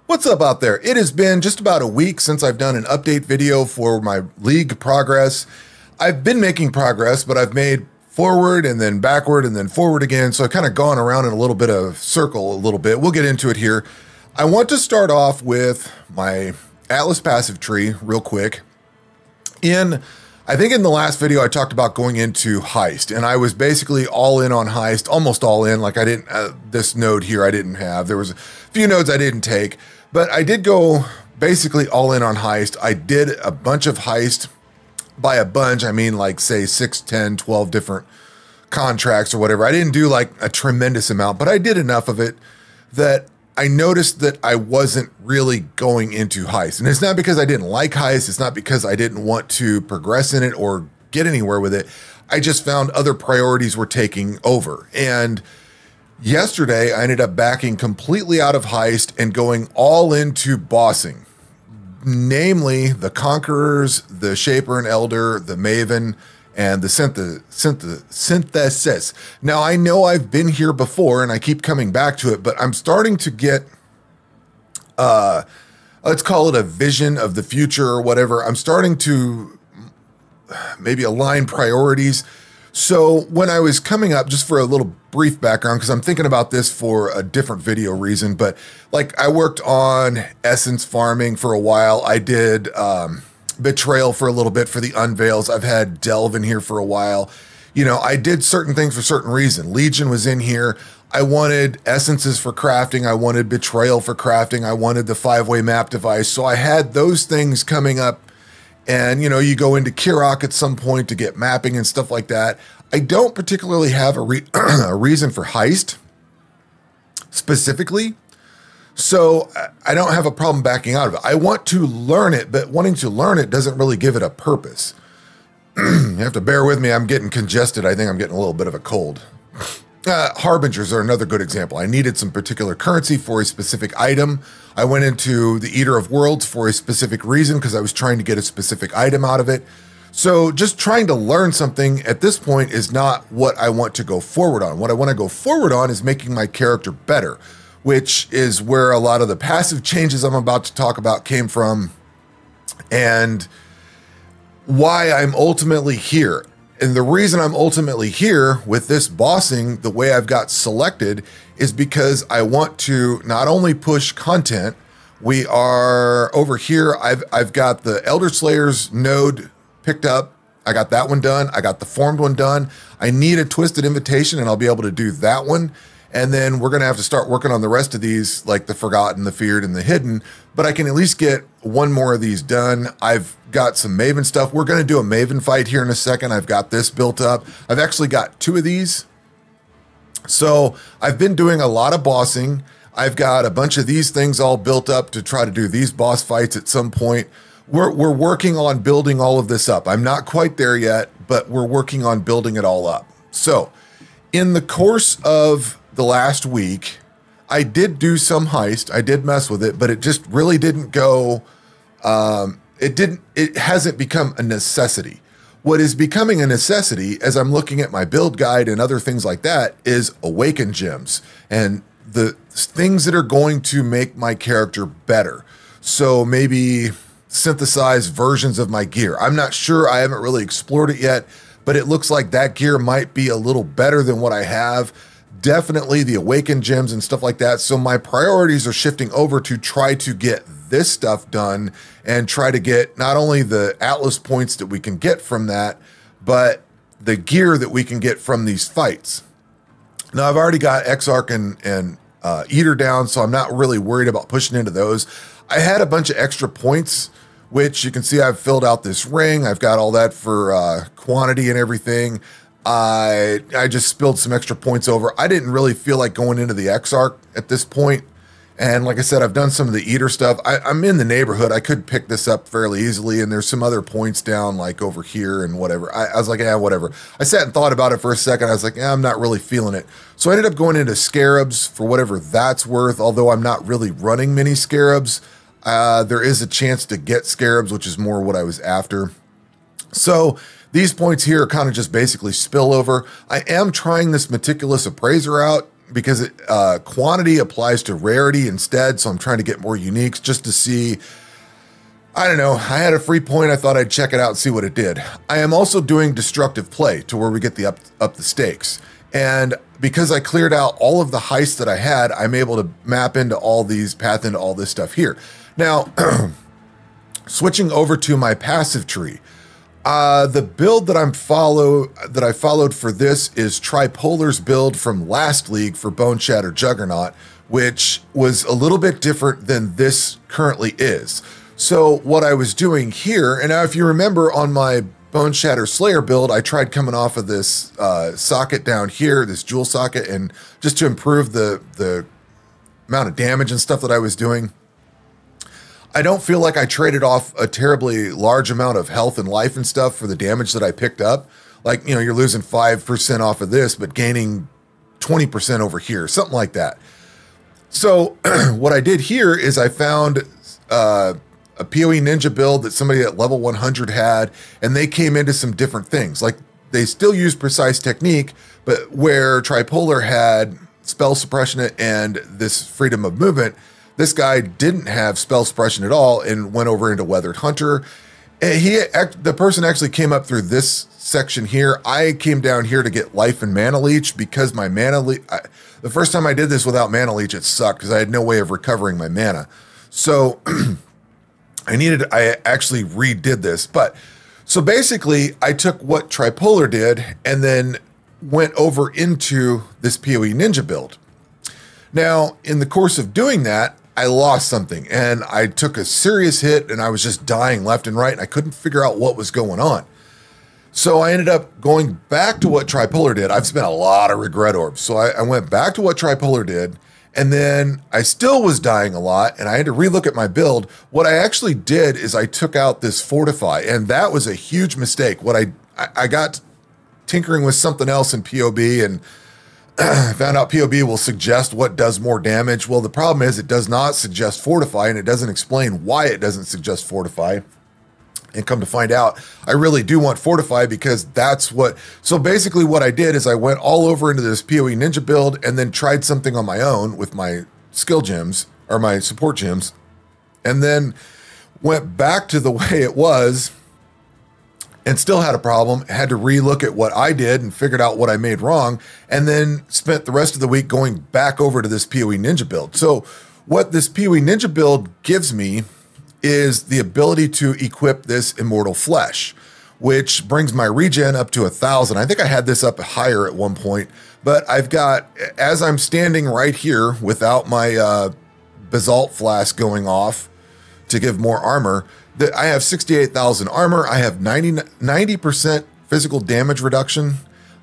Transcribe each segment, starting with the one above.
What's up out there? It has been just about a week since I've done an update video for my league progress. I've been making progress, but I've made forward and then backward and then forward again. So I've kind of gone around in a little bit of circle a little bit. We'll get into it here. I want to start off with my Atlas passive tree real quick. I think in the last video, I talked about going into heist, and I was basically all in on heist, almost all in. Like I didn't, this node here I didn't have. There was a few nodes I didn't take, but I did go basically all in on heist. I did a bunch of heist. By a bunch, I mean like say 6, 10, 12 different contracts or whatever. I didn't do like a tremendous amount, but I did enough of it that I noticed that I wasn't really going into heist. And it's not because I didn't like heist. It's not because I didn't want to progress in it or get anywhere with it. I just found other priorities were taking over. And yesterday, I ended up backing completely out of heist and going all into bossing. Namely, the Conquerors, the Shaper and Elder, the Maven, and the Synthesis. Now, I know I've been here before, and I keep coming back to it, but I'm starting to get, let's call it a vision of the future or whatever. I'm starting to maybe align priorities. So when I was coming up, just for a little brief background, because I'm thinking about this for a different video reason, but like I worked on essence farming for a while. I did Betrayal for a little bit for the unveils. I've had Delve in here for a while. You know, I did certain things for certain reason. Legion was in here. I wanted essences for crafting. I wanted Betrayal for crafting. I wanted the 5-way map device. So I had those things coming up. And, you know, you go into Kirok at some point to get mapping and stuff like that. I don't particularly have a reason for heist specifically. So I don't have a problem backing out of it. I want to learn it, but wanting to learn it doesn't really give it a purpose. You have to bear with me. I'm getting congested. I think I'm getting a little bit of a cold. Harbingers are another good example. I needed some particular currency for a specific item. I went into the Eater of Worlds for a specific reason because I was trying to get a specific item out of it. So just trying to learn something at this point is not what I want to go forward on. What I want to go forward on is making my character better, which is where a lot of the passive changes I'm about to talk about came from and why I'm ultimately here. And the reason I'm ultimately here with this bossing, the way I've got selected, is because I want to not only push content. We are over here. I've got the Elder Slayers node picked up. I got that one done. I got the formed one done. I need a Twisted Invitation, and I'll be able to do that one. And then we're going to have to start working on the rest of these, like the Forgotten, the Feared, and the Hidden. But I can at least get one more of these done. I've got some Maven stuff. We're going to do a Maven fight here in a second. I've got this built up. I've actually got 2 of these. So I've been doing a lot of bossing. I've got a bunch of these things all built up to try to do these boss fights at some point. We're working on building all of this up. I'm not quite there yet, but we're working on building it all up. So in the course of the last week, I did do some heist. I did mess with it, but it just really didn't go, it hasn't become a necessity. What is becoming a necessity as I'm looking at my build guide and other things like that is Awaken gems and the things that are going to make my character better. So maybe synthesize versions of my gear. I'm not sure. I haven't really explored it yet, but it looks like that gear might be a little better than what I have. Definitely the Awaken gems and stuff like that. So my priorities are shifting over to try to get this stuff done and try to get not only the Atlas points that we can get from that, but the gear that we can get from these fights. Now I've already got Exarch and Eater down, so I'm not really worried about pushing into those. I had a bunch of extra points, which you can see I've filled out this ring. I've got all that for quantity and everything. I just spilled some extra points over. I didn't really feel like going into the Exarch at this point. And like I said, I've done some of the Eater stuff. I'm in the neighborhood. I could pick this up fairly easily. And there's some other points down like over here and whatever. I was like, yeah, whatever. I sat and thought about it for a second. I was like, yeah, I'm not really feeling it. So I ended up going into Scarabs for whatever that's worth. Although I'm not really running many Scarabs. There is a chance to get Scarabs, which is more what I was after. So these points here are kind of just basically spillover. I am trying this Meticulous Appraiser out. because quantity applies to rarity instead. So I'm trying to get more uniques just to see. I don't know. I had a free point. I thought I'd check it out and see what it did. I am also doing destructive play to where we get the up the stakes. And because I cleared out all of the heists that I had, I'm able to map into all these, path into all this stuff here. Now, switching over to my passive tree. The build that I followed for this is Tripolar's build from last league for Bone Shatter Juggernaut, which was a little bit different than this currently is. So what I was doing here, and now if you remember on my Bone Shatter Slayer build, I tried coming off of this socket down here, this jewel socket, and just to improve the amount of damage and stuff that I was doing. I don't feel like I traded off a terribly large amount of health and life and stuff for the damage that I picked up. Like, you know, you're losing 5% off of this, but gaining 20% over here, something like that. So what I did here is I found a PoE Ninja build that somebody at level 100 had, and they came into some different things. Like, they still use precise technique, but where Tripolar had spell suppression and this freedom of movement, this guy didn't have spell suppression at all and went over into Weathered Hunter. And the person actually came up through this section here. I came down here to get life and mana leech because my mana leech, the first time I did this without mana leech, it sucked because I had no way of recovering my mana. So I actually redid this. But so basically I took what Tripolar did and then went over into this PoE Ninja build. Now, in the course of doing that, I lost something and I took a serious hit and I was just dying left and right and I couldn't figure out what was going on. So I ended up going back to what Tripolar did. I've spent a lot of regret orbs. So I went back to what Tripolar did, and then I still was dying a lot and I had to relook at my build. What I actually did is I took out this Fortify, and that was a huge mistake. What I got tinkering with something else in POB and found out POB will suggest what does more damage. Well, the problem is it does not suggest Fortify, and it doesn't explain why it doesn't suggest Fortify. And come to find out, I really do want Fortify because that's what... So basically what I did is I went all over into this PoE Ninja build and then tried something on my own with my skill gems, or my support gems, and then went back to the way it was and still had a problem, had to relook at what I did and figured out what I made wrong, and then spent the rest of the week going back over to this PoE Ninja build. So what this PoE Ninja build gives me is the ability to equip this Immortal Flesh, which brings my regen up to 1,000. I think I had this up higher at one point, but I've got, as I'm standing right here without my Basalt Flask going off to give more armor, that I have 68,000 armor. I have 90% physical damage reduction.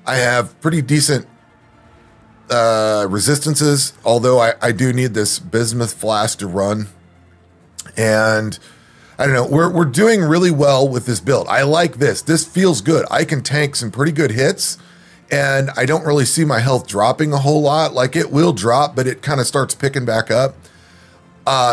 I have pretty decent resistances, although I do need this Bismuth Flask to run. And I don't know, we're doing really well with this build. I like this. This feels good. I can tank some pretty good hits, and I don't really see my health dropping a whole lot. Like, it will drop, but it kind of starts picking back up.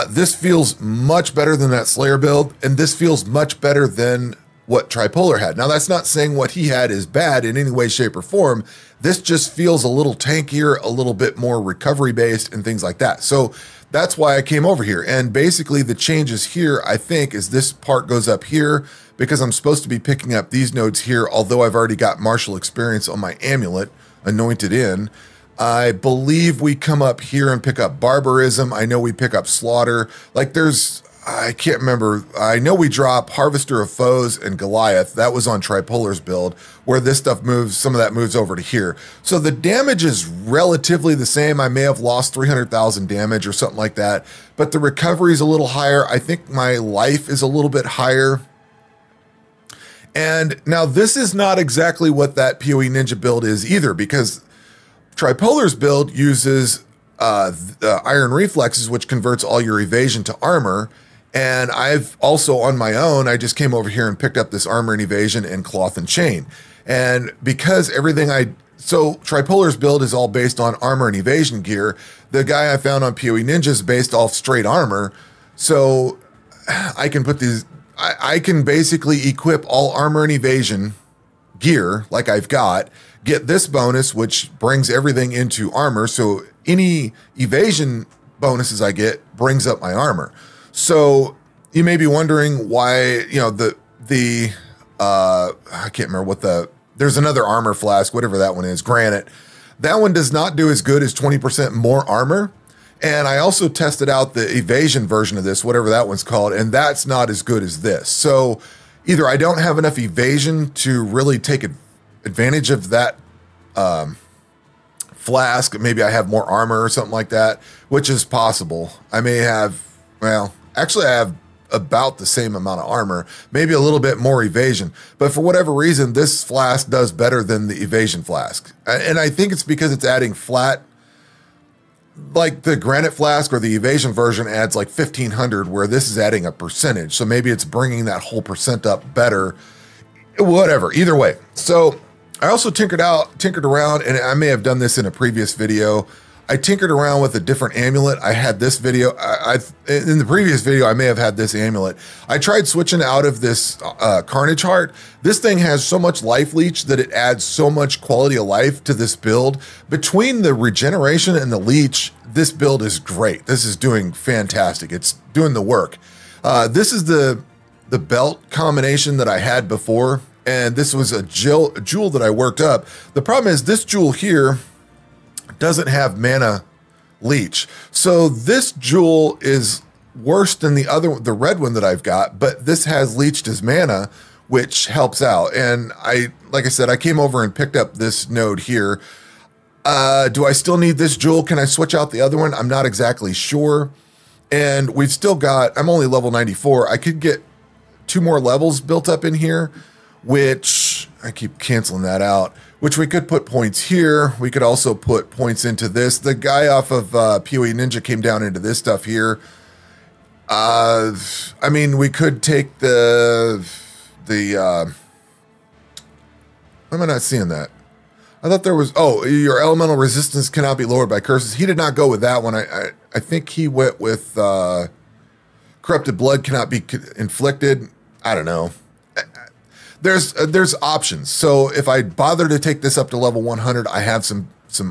This feels much better than that Slayer build, and this feels much better than what Tripolar had. Now, that's not saying what he had is bad in any way, shape, or form. This just feels a little tankier, a little bit more recovery-based, and things like that. So that's why I came over here. And basically the changes here, I think, is this part goes up here because I'm supposed to be picking up these nodes here, although I've already got martial experience on my amulet, Anointed In. I believe we come up here and pick up Barbarism. I know we pick up Slaughter. Like, there's, I can't remember. I know we drop Harvester of Foes and Goliath. That was on Tripolar's build, where this stuff moves, some of that moves over to here. So the damage is relatively the same. I may have lost 300,000 damage or something like that, but the recovery is a little higher. I think my life is a little bit higher. And now this is not exactly what that PoE Ninja build is either, because Tripolar's build uses Iron Reflexes, which converts all your evasion to armor. And I've also, on my own, I just came over here and picked up this armor and evasion and cloth and chain. And because everything so Tripolar's build is all based on armor and evasion gear. The guy I found on PoE Ninja is based off straight armor. So I can put these, I can basically equip all armor and evasion gear like I've got, get this bonus, which brings everything into armor. So any evasion bonuses I get brings up my armor. So you may be wondering why, you know, I can't remember what there's another armor flask, whatever that one is, granite. That one does not do as good as 20% more armor. And I also tested out the evasion version of this, whatever that one's called, and that's not as good as this. So either I don't have enough evasion to really take advantage of that flask. Maybe I have more armor or something like that, which is possible. I may have, well, actually I have about the same amount of armor, maybe a little bit more evasion. But for whatever reason, this flask does better than the evasion flask. And I think it's because it's adding flat, like the granite flask or the evasion version adds like 1500, where this is adding a percentage. So maybe it's bringing that whole percent up better, whatever, either way. So I also tinkered around, and I may have done this in a previous video. I tinkered around with a different amulet. I had this video. In the previous video, I may have had this amulet. I tried switching out of this Carnage Heart. This thing has so much life leech that it adds so much quality of life to this build. Between the regeneration and the leech, this build is great. This is doing fantastic. It's doing the work. This is the belt combination that I had before, and this was a jewel that I worked up. The problem is this jewel here doesn't have mana leech. So this jewel is worse than the red one that I've got, but this has leeched as mana, which helps out. And like I said, I came over and picked up this node here. Do I still need this jewel? Can I switch out the other one? I'm not exactly sure. And we've still got, I'm only level 94. I could get 2 more levels built up in here, which I keep canceling that out, which we could put points here. We could also put points into this. The guy off of PoE Ninja came down into this stuff here. I mean, we could take why am I not seeing that? I thought there was, oh, your elemental resistance cannot be lowered by curses. He did not go with that one. I think he went with corrupted blood cannot be inflicted. I don't know. There's options. So if I bother to take this up to level 100, I have some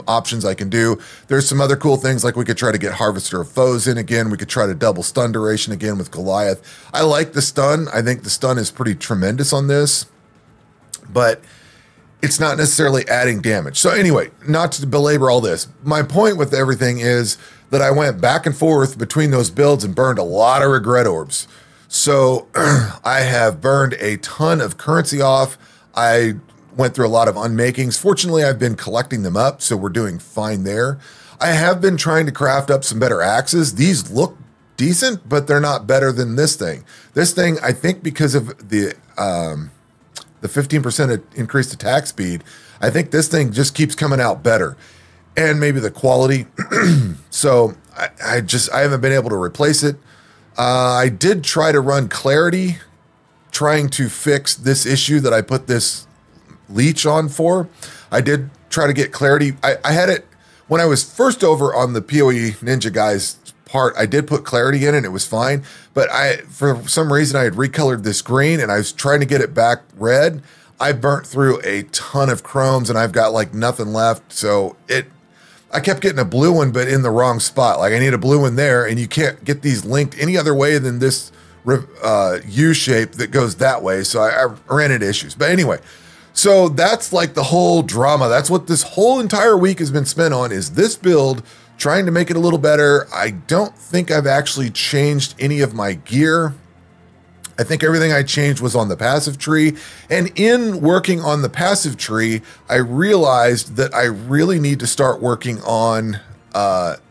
options I can do. There's some other cool things, like we could try to get Harvester of Foes in again. We could try to double stun duration again with Goliath. I like the stun. I think the stun is pretty tremendous on this, but it's not necessarily adding damage. So anyway, not to belabor all this, my point with everything is that I went back and forth between those builds and burned a lot of regret orbs. So I have burned a ton of currency off. I went through a lot of unmakings. Fortunately, I've been collecting them up, so we're doing fine there. I have been trying to craft up some better axes. These look decent, but they're not better than this thing. This thing, I think because of the 15% increased attack speed, I think this thing just keeps coming out better. And maybe the quality. So I haven't been able to replace it. I did try to run Clarity, trying to fix this issue that I put this leech on for. I did try to get Clarity. I had it when I was first over on the PoE Ninja guys part. I did put Clarity in and it was fine. But for some reason, I had recolored this green and I was trying to get it back red. I burnt through a ton of chromes and I've got like nothing left. So I kept getting a blue one, but in the wrong spot. Like I need a blue one there, and you can't get these linked any other way than this U shape that goes that way. So I ran into issues. But anyway, so that's like the whole drama. That's what this whole entire week has been spent on, is this build, trying to make it a little better. I don't think I've actually changed any of my gear. I think everything I changed was on the passive tree. And in working on the passive tree, I realized that I really need to start working on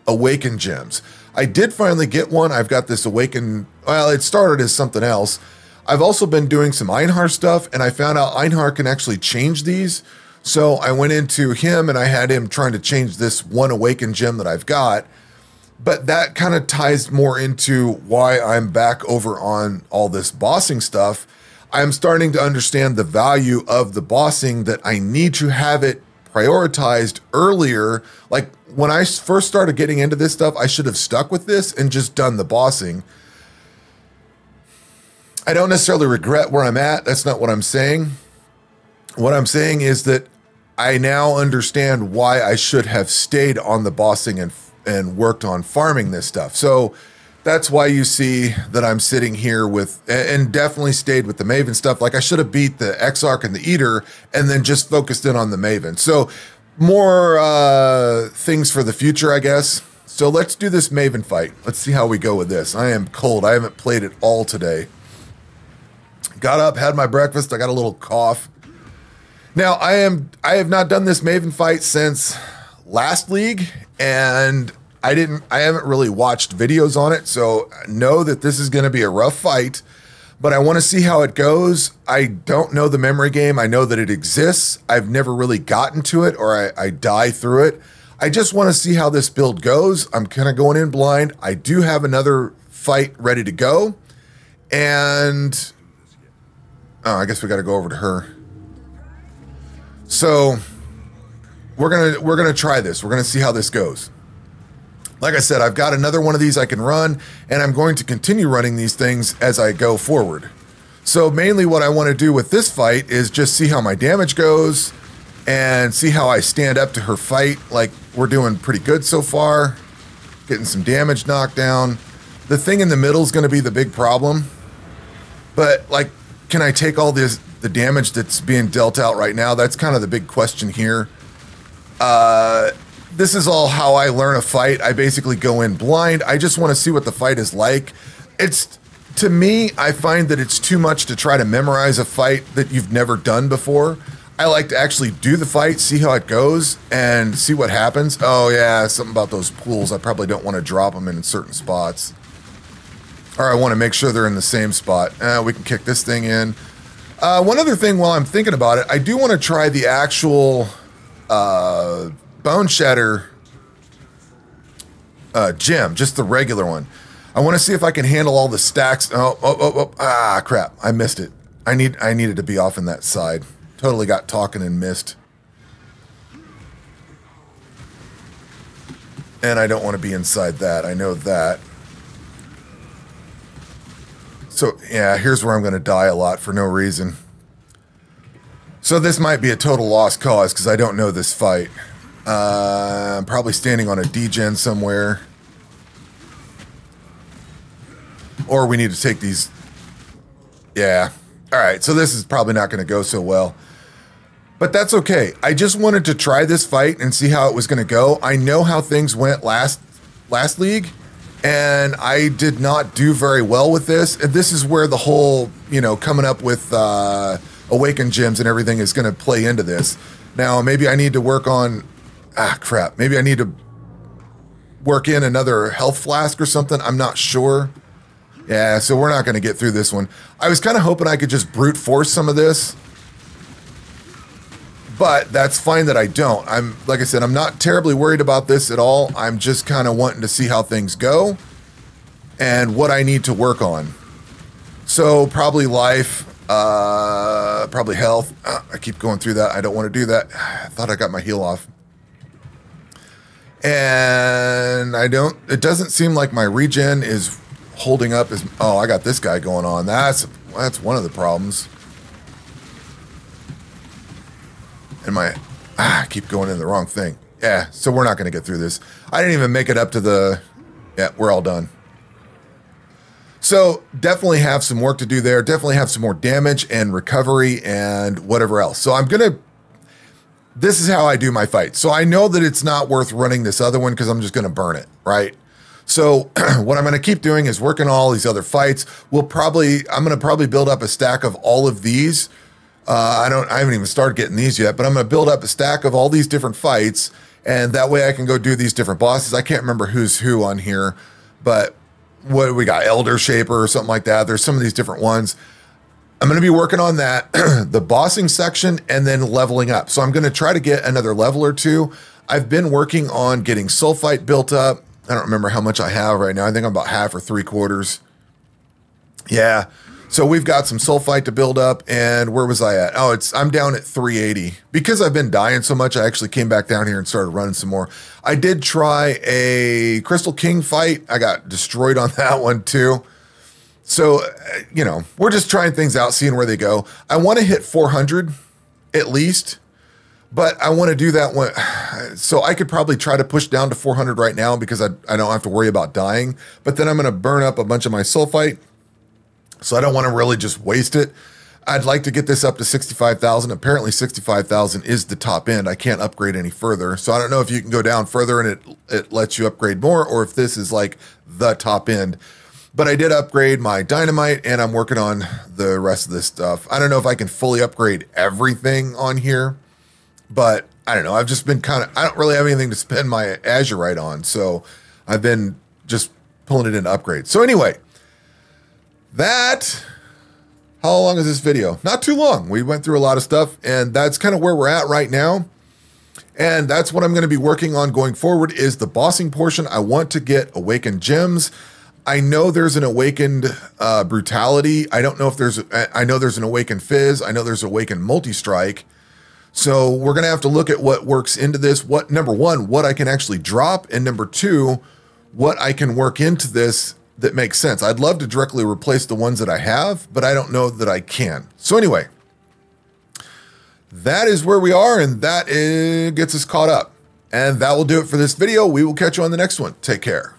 Awaken gems. I did finally get one. I've got this Awaken, well, it started as something else. I've also been doing some Einhar stuff, and I found out Einhar can actually change these. So I went into him and I had him trying to change this one Awaken gem that I've got. But that kind of ties more into why I'm back over on all this bossing stuff. I'm starting to understand the value of the bossing, that I need to have it prioritized earlier. Like when I first started getting into this stuff, I should have stuck with this and just done the bossing. I don't necessarily regret where I'm at. That's not what I'm saying. What I'm saying is that I now understand why I should have stayed on the bossing and worked on farming this stuff. So that's why you see that I'm sitting here with, and definitely stayed with the Maven stuff. Like I should have beat the Exarch and the Eater and then just focused in on the Maven. So more things for the future, I guess. So let's do this Maven fight. Let's see how we go with this. I am cold. I haven't played it all today. Got up, had my breakfast. I got a little cough. Now I have not done this Maven fight since last league, and I haven't really watched videos on it, so know that this is going to be a rough fight, but I want to see how it goes. I don't know the memory game. I know that it exists. I've never really gotten to it, or I die through it. I just want to see how this build goes. I'm kind of going in blind. I do have another fight ready to go, and I guess we got to go over to her. So we're gonna try this. We're gonna see how this goes. Like I said, I've got another one of these I can run, and I'm going to continue running these things as I go forward. So mainly what I want to do with this fight is just see how my damage goes and see how I stand up to her fight. Like, we're doing pretty good so far, getting some damage knocked down. The thing in the middle is going to be the big problem, but like, can I take all the damage that's being dealt out right now? That's kind of the big question here. This is all how I learn a fight. I basically go in blind. I just want to see what the fight is like. To me, I find that it's too much to try to memorize a fight that you've never done before. I like to actually do the fight, see how it goes, and see what happens. Oh yeah, something about those pools. I probably don't want to drop them in certain spots. Or I want to make sure they're in the same spot. We can kick this thing in. One other thing while I'm thinking about it, I do want to try the actual Bone Shatter gem, just the regular one. I want to see if I can handle all the stacks. Crap, I missed it. I needed to be off in that side. Totally got talking and missed. And I don't want to be inside that. I know that. So, yeah, here's where I'm going to die a lot for no reason. So this might be a total lost cause because I don't know this fight. I'm probably standing on a degen somewhere. Or we need to take these. Yeah. All right, so this is probably not going to go so well. But that's okay. I just wanted to try this fight and see how it was going to go. I know how things went last league. And I did not do very well with this. And this is where the whole, coming up with Awakened Gems and everything is going to play into this. Now, maybe I need to work on... Maybe I need to work in another health flask or something. I'm not sure. Yeah, so we're not going to get through this one. I was kind of hoping I could just brute force some of this. But that's fine that I don't. Like I said, I'm not terribly worried about this at all. I'm just kind of wanting to see how things go and what I need to work on. So probably life, probably health. I keep going through that. I don't want to do that. I thought I got my heal off. And it doesn't seem like my regen is holding up as, I got this guy going on. That's one of the problems. And I keep going in the wrong thing. Yeah, so we're not going to get through this. I didn't even make it up to we're all done. So definitely have some work to do there. Definitely have some more damage and recovery and whatever else. So this is how I do my fight. So I know that it's not worth running this other one because I'm just going to burn it, right? So what I'm going to keep doing is working all these other fights. I'm going to probably build up a stack of all of these. I haven't even started getting these yet, but I'm going to build up a stack of all these different fights, and that way I can go do these different bosses. I can't remember who's who on here, but what we got, Elder Shaper or something like that. There's some of these different ones. I'm going to be working on that, the bossing section, and then leveling up. So I'm going to try to get another level or two. I've been working on getting Sulfite built up. I don't remember how much I have right now. I think I'm about half or 3/4. Yeah. So we've got some sulfite to build up, and where was I at? I'm down at 380. Because I've been dying so much, I actually came back down here and started running some more. I did try a Crystal King fight. I got destroyed on that one too. So, we're just trying things out, seeing where they go. I want to hit 400 at least. But I want to do that one. So I could probably try to push down to 400 right now because I don't have to worry about dying. But then I'm going to burn up a bunch of my sulfite. So I don't want to really just waste it. I'd like to get this up to 65,000. Apparently 65,000 is the top end. I can't upgrade any further. So I don't know if you can go down further and it lets you upgrade more, or if this is like the top end. But I did upgrade my dynamite and I'm working on the rest of this stuff. I don't know if I can fully upgrade everything on here, but I don't know. I've just been I don't really have anything to spend my Azurite on. So I've been just pulling it into upgrades. So anyway, how long is this video? Not too long. We went through a lot of stuff, and that's kind of where we're at right now. And that's what I'm going to be working on going forward is the bossing portion. I want to get awakened gems. I know there's an awakened brutality. I don't know if I know there's an awakened fizz. I know there's awakened multi-strike. So we're going to have to look at what works into this. Number one, what I can actually drop. And number two, what I can work into this that makes sense. I'd love to directly replace the ones that I have, but I don't know that I can. So anyway, that is where we are, and that gets us caught up. And that will do it for this video. We will catch you on the next one. Take care.